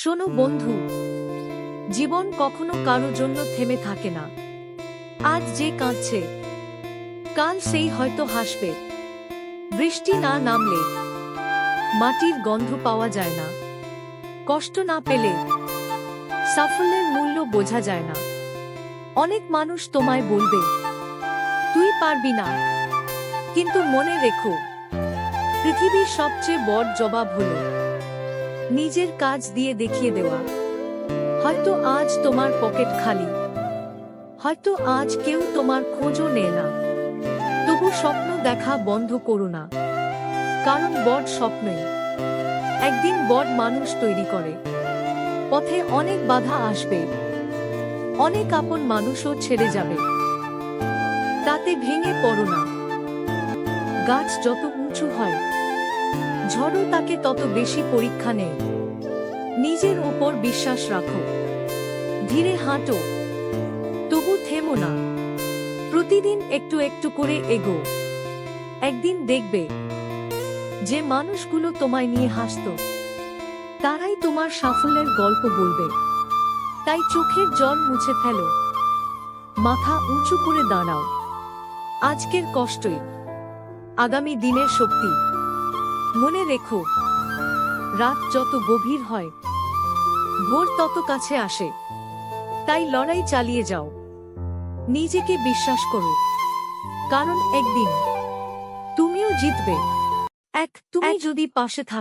শোনো বন্ধু, জীবন কখনো কারো জন্য থেমে থাকে না। আজ যে কাঁদছে, কাল সেই হয়তো হাসবে। বৃষ্টি না নামলে মাটির গন্ধ পাওয়া যায় না। কষ্ট না পেলে সাফল্যের মূল্য বোঝা যায় না। অনেক মানুষ তোমায় বলবে তুই পারবি না, কিন্তু মনে রেখো, পৃথিবীর সবচেয়ে বড় জবাব হলো নিজের কাজ দিয়ে দেখিয়ে দেওয়া। হয়তো আজ তোমার পকেট খালি, হয়তো আজ কেউ তোমার খোঁজও নেয় না, তবু স্বপ্ন দেখা বন্ধ করো না। কারণ বড় স্বপ্নই একদিন বড় মানুষ তৈরি করে। পথে অনেক বাধা আসবে, অনেক আপন মানুষও ছেড়ে যাবে, তাতে ভেঙে পড়ো না। গাছ যত উঁচু হয়, ঝড়ও তাকে তত বেশি পরীক্ষা নেয়। নিজের উপর বিশ্বাস রাখো, ধীরে হাঁটো, তবু থেমো না। প্রতিদিন একটু একটু করে এগো। একদিন দেখবে যে মানুষগুলো তোমায় নিয়ে হাসতো, তারাই তোমার সাফল্যের গল্প বলবে। তাই চোখের জল মুছে ফেলো, মাথা উঁচু করে দাঁড়াও। আজকের কষ্টই আগামী দিনের শক্তি। মনে রেখো, রাত যত গভীর হয়, ভোর তত কাছে আসে। তাই লড়াই চালিয়ে যাও, নিজেকে বিশ্বাস করো, কারণ একদিন তুমিও জিতবে। তুমি যদি পাশে থাকো।